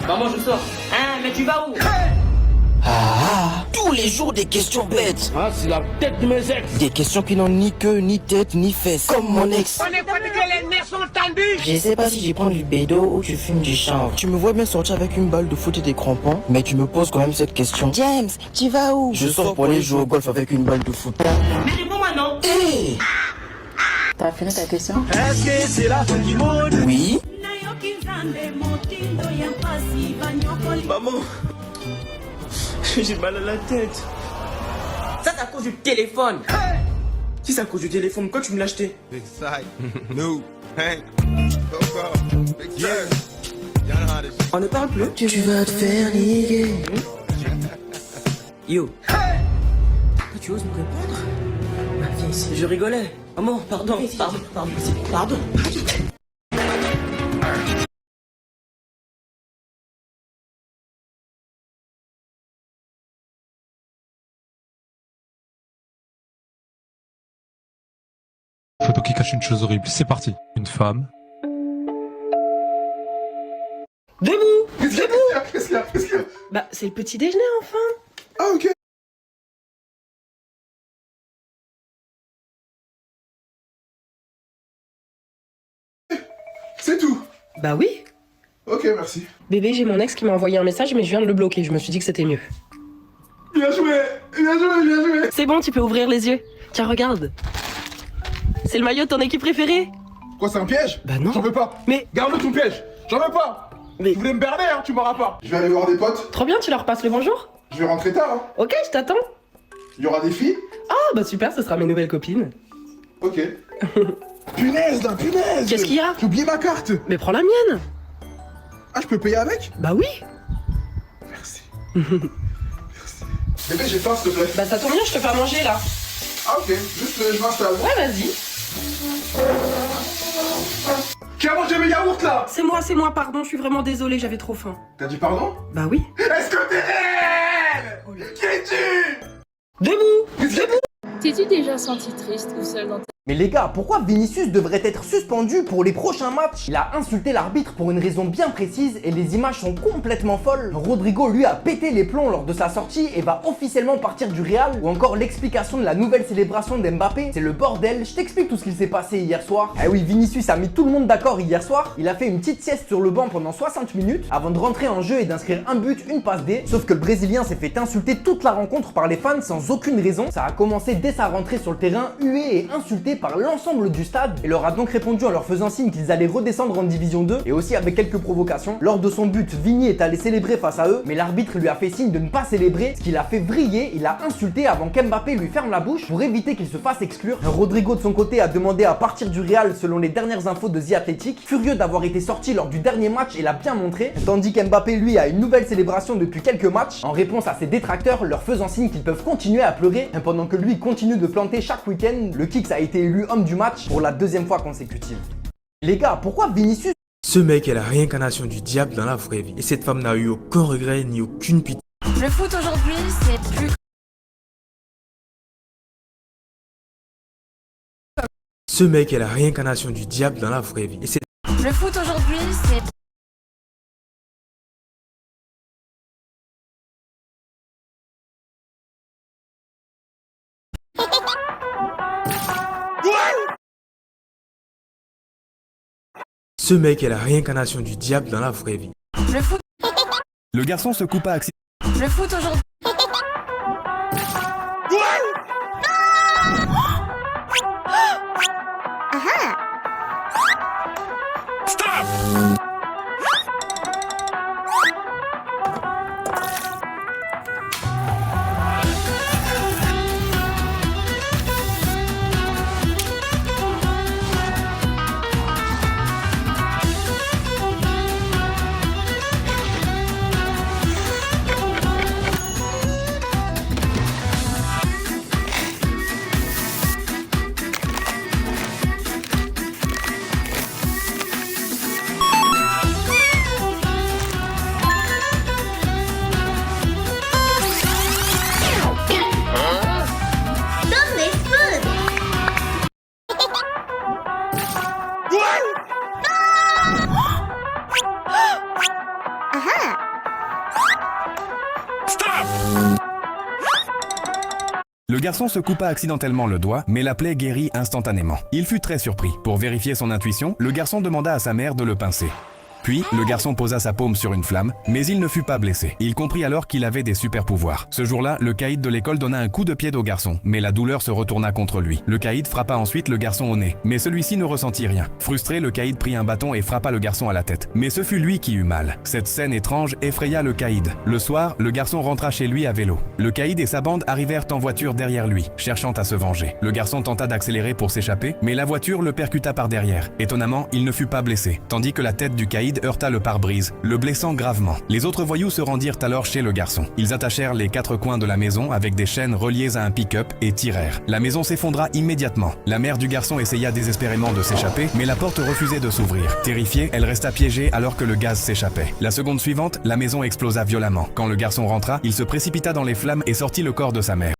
Maman, je sors. Hein, mais tu vas où? Ah, tous les jours des questions bêtes. Ah, c'est la tête de mes ex. Des questions qui n'ont ni queue, ni tête, ni fesses. Comme mon ex. On est pas que les nerfs sont tendus. Je sais pas si j'y prends du bédo ou tu fumes du chanvre. Tu me vois bien sortir avec une balle de foot et des crampons, mais tu me poses quand même cette question. James, tu vas où? Je sors pour aller jouer au golf avec une balle de foot. Mais réponds-moi non. Hey! T'as fini ta question? Est-ce que c'est la fin du monde? Oui? Maman, j'ai mal à la tête. Ça, c'est à cause du téléphone. Si c'est à cause du téléphone, pourquoi tu me l'as acheté? Big sight. New. Hank. Coco. Big yeah. Y'all know how this shit. On ne parle plus. Tu vas te faire niquer. Yo. Tu oses me répondre? Ah, viens ici. Je rigolais. Maman, pardon. Pardon. Photo qui cache une chose horrible. C'est parti. Une femme. Debout. Qu'est-ce qu'il y a? Bah, c'est le petit déjeuner, enfin. Ah, ok. C'est tout. Bah oui. Ok, merci. Bébé, j'ai mon ex qui m'a envoyé un message, mais je viens de le bloquer. Je me suis dit que c'était mieux. Bien joué. C'est bon, tu peux ouvrir les yeux. Tiens, regarde. C'est le maillot de ton équipe préférée. Quoi, c'est un piège? Bah non. J'en veux pas. Mais- Garde ton piège. J'en veux pas. Mais- Tu voulais me berner, hein, tu m'auras pas. Je vais aller voir des potes. Trop bien, tu leur passes le bonjour. Je vais rentrer tard, hein. Ok, je t'attends. Il y aura des filles? Ah, bah super, ce sera mes nouvelles copines. Ok. Punaise, punaise. Qu'est-ce qu'il y a? J'ai oublié ma carte. Mais prends la mienne. Ah, je peux payer avec? Bah oui. Merci. Merci. Bébé, j'ai faim, s'il te plaît. Bah ça tombe bien, je te fais à manger là. Ah, ok. Juste, je m'installe. Ouais, vas-y. Qui a mangé mes yaourts, là? C'est moi, pardon, je suis vraiment désolée, j'avais trop faim. T'as dit pardon? Bah oui. Est-ce que t'es réel? Qui es-tu? Debout. T'es-tu déjà senti triste ou seul dans ta... Mais les gars, pourquoi Vinicius devrait être suspendu pour les prochains matchs? Il a insulté l'arbitre pour une raison bien précise et les images sont complètement folles. Rodrigo lui a pété les plombs lors de sa sortie et va officiellement partir du Real. Ou encore l'explication de la nouvelle célébration d'Mbappé, c'est le bordel. Je t'explique tout ce qui s'est passé hier soir. Eh oui, Vinicius a mis tout le monde d'accord hier soir. Il a fait une petite sieste sur le banc pendant 60 minutes avant de rentrer en jeu et d'inscrire un but, une passe D. Sauf que le Brésilien s'est fait insulter toute la rencontre par les fans sans aucune raison. Ça a commencé dès sa rentrée sur le terrain, hué et insulté par l'ensemble du stade et leur a donc répondu en leur faisant signe qu'ils allaient redescendre en division 2 et aussi avec quelques provocations. Lors de son but, Vini est allé célébrer face à eux, mais l'arbitre lui a fait signe de ne pas célébrer, ce qui l'a fait vriller. Il a insulté avant qu'Mbappé lui ferme la bouche pour éviter qu'il se fasse exclure. Rodrigo de son côté a demandé à partir du Real selon les dernières infos de The Athletic, furieux d'avoir été sorti lors du dernier match et l'a bien montré, tandis qu'Mbappé lui a une nouvelle célébration depuis quelques matchs en réponse à ses détracteurs leur faisant signe qu'ils peuvent continuer à pleurer pendant que lui continue de planter chaque week-end. Le Kicks a été élu homme du match pour la deuxième fois consécutive. Les gars, pourquoi Vinicius? Ce mec est la réincarnation du diable dans la vraie vie. Et cette femme n'a eu aucun regret ni aucune pitié. Le foot aujourd'hui, c'est plus... Ce mec est la réincarnation du diable dans la vraie vie. Et cette Le foot aujourd'hui, c'est... Ce mec est la réincarnation du diable dans la vraie vie. Le foot... Le garçon se coupa accidentellement. Le foot aujourd'hui... Le garçon se coupa accidentellement le doigt, mais la plaie guérit instantanément. Il fut très surpris. Pour vérifier son intuition, le garçon demanda à sa mère de le pincer. Puis, le garçon posa sa paume sur une flamme, mais il ne fut pas blessé. Il comprit alors qu'il avait des super pouvoirs. Ce jour-là, le caïd de l'école donna un coup de pied au garçon, mais la douleur se retourna contre lui. Le caïd frappa ensuite le garçon au nez, mais celui-ci ne ressentit rien. Frustré, le caïd prit un bâton et frappa le garçon à la tête. Mais ce fut lui qui eut mal. Cette scène étrange effraya le caïd. Le soir, le garçon rentra chez lui à vélo. Le caïd et sa bande arrivèrent en voiture derrière lui, cherchant à se venger. Le garçon tenta d'accélérer pour s'échapper, mais la voiture le percuta par derrière. Étonnamment, il ne fut pas blessé, tandis que la tête du caïd heurta le pare-brise, le blessant gravement. Les autres voyous se rendirent alors chez le garçon. Ils attachèrent les 4 coins de la maison avec des chaînes reliées à un pick-up et tirèrent. La maison s'effondra immédiatement. La mère du garçon essaya désespérément de s'échapper, mais la porte refusait de s'ouvrir. Terrifiée, elle resta piégée alors que le gaz s'échappait. La seconde suivante, la maison explosa violemment. Quand le garçon rentra, il se précipita dans les flammes et sortit le corps de sa mère.